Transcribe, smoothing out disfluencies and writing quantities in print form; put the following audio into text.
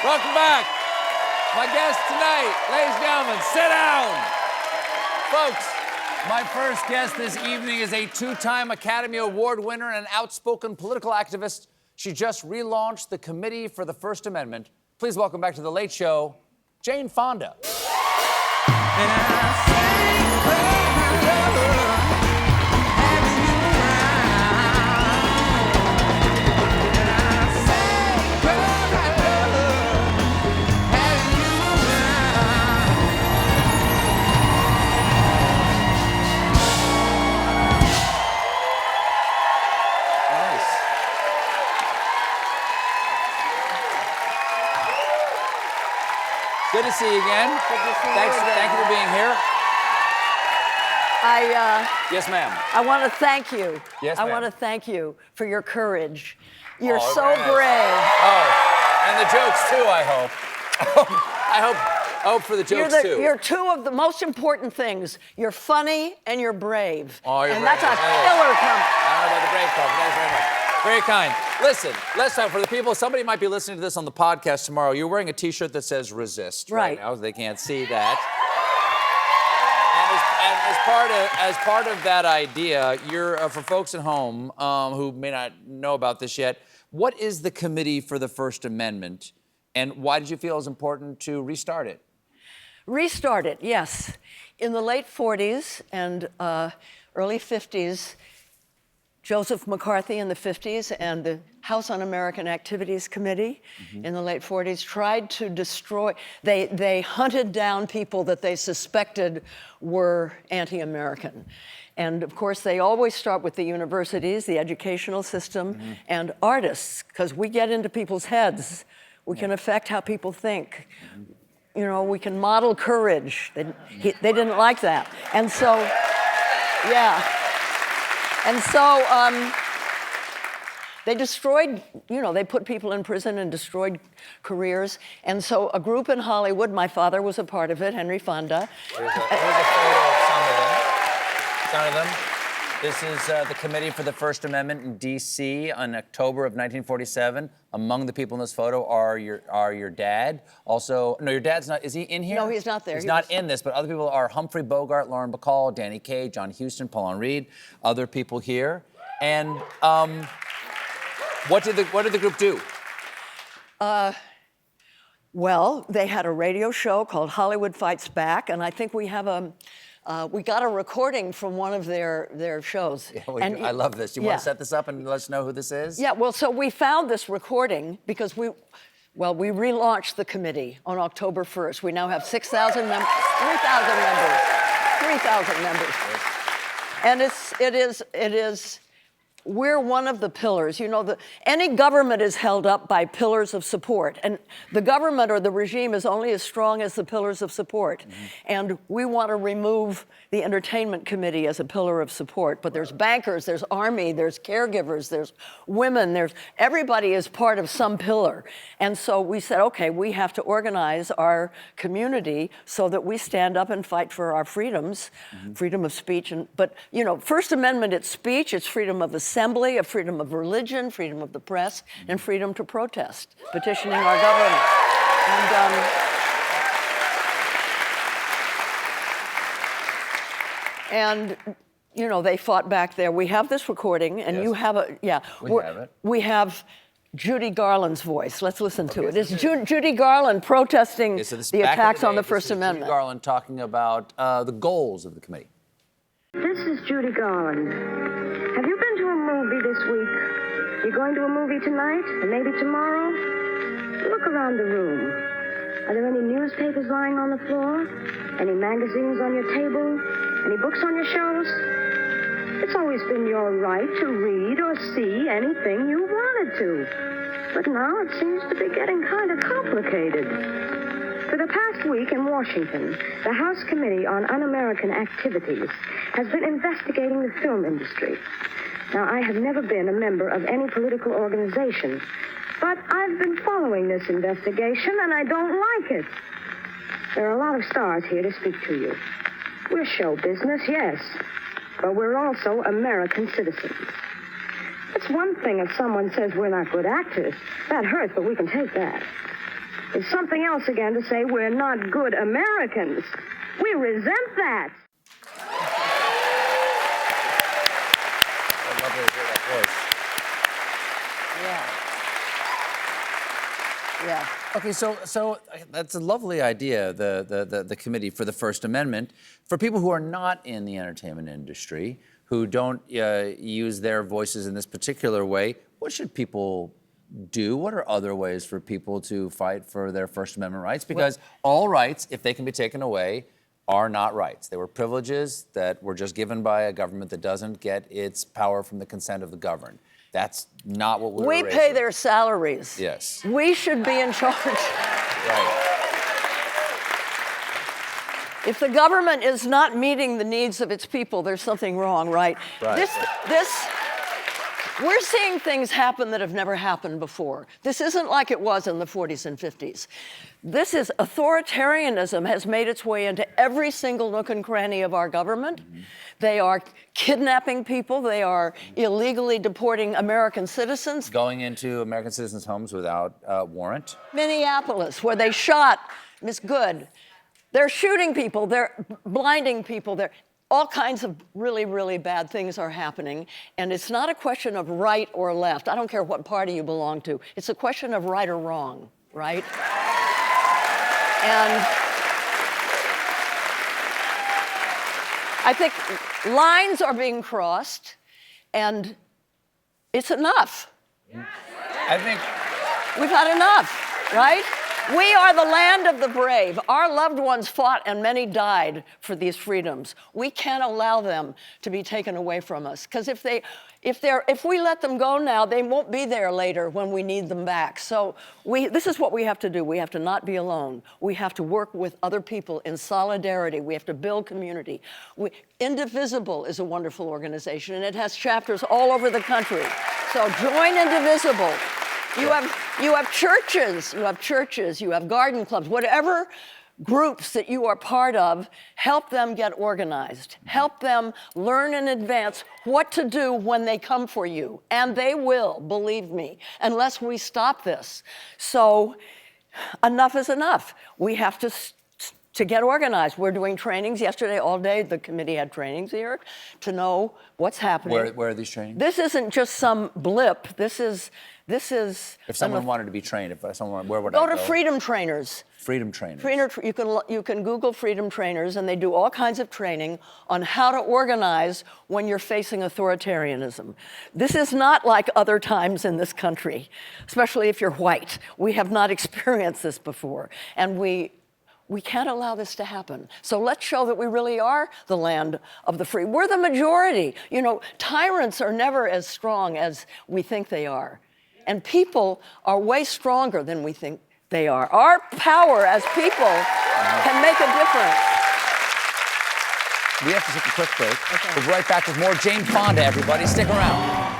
Welcome back. My guest tonight, ladies and gentlemen, sit down. Folks, my first guest this evening is a two-time Academy Award winner and an outspoken political activist. She just relaunched the Committee for the First Amendment. Please welcome back to The Late Show, Jane Fonda. Good to see you again. Good to see Thanks, you again. Thank you for being here. Yes, ma'am. I want to thank you. Yes, I ma'am. want to thank you for your courage. You're Oh, so very nice. brave. Oh, and the jokes too, I hope. I hope for the jokes too. You're two of the most important things. You're funny and you're brave. Oh, you're and brave. that's a Hey. killer comp. I don't know about the brave part, but thanks very much. Very kind. Listen, let's talk for the people. Somebody might be listening to this on the podcast tomorrow. You're wearing a T-shirt that says "Resist" right now. They can't see that. And as part of that idea, you're for folks at home who may not know about this yet. What is the Committee for the First Amendment, and why did you feel it was important to restart it? Restart it, yes. In the late 40s and early 50s, Joseph McCarthy in the 50s and the House Un-American Activities Committee in the late 40s tried to destroy, they hunted down people that they suspected were anti-American. And of course, they always start with the universities, the educational system, and artists, because we get into people's heads. We can affect how people think. You know, we can model courage. They didn't like that. And so, yeah. And so they destroyed, you know, they put people in prison and destroyed careers. And so a group in Hollywood, my father was a part of it, Henry Fonda. Here's a photo of some of them. This is the Committee for the First Amendment in D.C. in October of 1947. Among the people in this photo are your dad. Also, no, your dad's not. Is he in here? No, he's not there. He's not in this, but other people are Humphrey Bogart, Lauren Bacall, Danny Kaye, John Huston, Paul Reed. Other people here. And what did the group do? Well, they had a radio show called Hollywood Fights Back, and I think we have we got a recording from one of their shows. Yeah, I love this. You want to set this up and let us know who this is? Yeah, well, so we found this recording because we relaunched the committee on October 1st. We now have 6,000 members, 3,000 members. And it is, we're one of the pillars. You know, any government is held up by pillars of support. And the government or the regime is only as strong as the pillars of support. And we want to remove the Entertainment Committee as a pillar of support. But there's bankers, there's army, there's caregivers, there's women, everybody is part of some pillar. And so we said, okay, we have to organize our community so that we stand up and fight for our freedoms, freedom of speech. But, you know, First Amendment, it's speech, it's freedom of assembly, of freedom of religion, freedom of the press, and freedom to protest, petitioning our government. And you know, they fought back there. We have this recording, and you have We have it. We have Judy Garland's voice. Let's listen to it. It's Judy Garland protesting the attacks on the First Amendment. Judy Garland talking about the goals of the committee. This is Judy Garland. Have you been to a movie this week? You going to a movie tonight, or maybe tomorrow? Look around the room. Are there any newspapers lying on the floor? Any magazines on your table? Any books on your shelves? It's always been your right to read or see anything you wanted to. But now it seems to be getting kind of complicated. For the past week in Washington, the House Committee on Un-American Activities has been investigating the film industry. Now, I have never been a member of any political organization, but I've been following this investigation, and I don't like it. There are a lot of stars here to speak to you. We're show business, yes, but we're also American citizens. It's one thing if someone says we're not good actors. That hurts, but we can take that. is something else again to say we're not good Americans. We resent that. I'd love to hear that voice. Yeah. Okay, so that's a lovely idea, the committee for the First Amendment. For people who are not in the entertainment industry, who don't use their voices in this particular way, what should people do? What are other ways for people to fight for their First Amendment rights? Because all rights, if they can be taken away, are not rights. They were privileges that were just given by a government that doesn't get its power from the consent of the governed. That's not what We pay their salaries. Yes. We should be in charge. Right. If the government is not meeting the needs of its people, there's something wrong, right? Right. We're seeing things happen that have never happened before. This isn't like it was in the 40s and 50s. This is authoritarianism has made its way into every single nook and cranny of our government. Mm-hmm. They are kidnapping people. They are illegally deporting American citizens. Going into American citizens' homes without warrant. Minneapolis, where they shot Miss Good. They're shooting people. They're blinding people. All kinds of really, really bad things are happening. And it's not a question of right or left. I don't care what party you belong to. It's a question of right or wrong, right? And I think lines are being crossed, and it's enough. I think we've had enough, right? We are the land of the brave. Our loved ones fought and many died for these freedoms. We can't allow them to be taken away from us. Because if we let them go now, they won't be there later when we need them back. So this is what we have to do. We have to not be alone. We have to work with other people in solidarity. We have to build community. Indivisible is a wonderful organization, and it has chapters all over the country. So join Indivisible. You have churches, you have garden clubs, whatever groups that you are part of, help them get organized. Help them learn in advance what to do when they come for you. And they will, believe me, unless we stop this. So enough is enough. We have to get organized. We're doing trainings yesterday all day. The committee had trainings here to know what's happening. Where are these trainings? This isn't just some blip. This is. If someone wanted to be trained, where would I go? Go to Freedom Trainers. Freedom Trainers. You can Google Freedom Trainers, and they do all kinds of training on how to organize when you're facing authoritarianism. This is not like other times in this country, especially if you're white. We have not experienced this before, and we can't allow this to happen. So let's show that we really are the land of the free. We're the majority. You know, tyrants are never as strong as we think they are. And people are way stronger than we think they are. Our power as people can make a difference. We have to take a quick break. Okay. We'll be right back with more Jane Fonda, everybody. Stick around.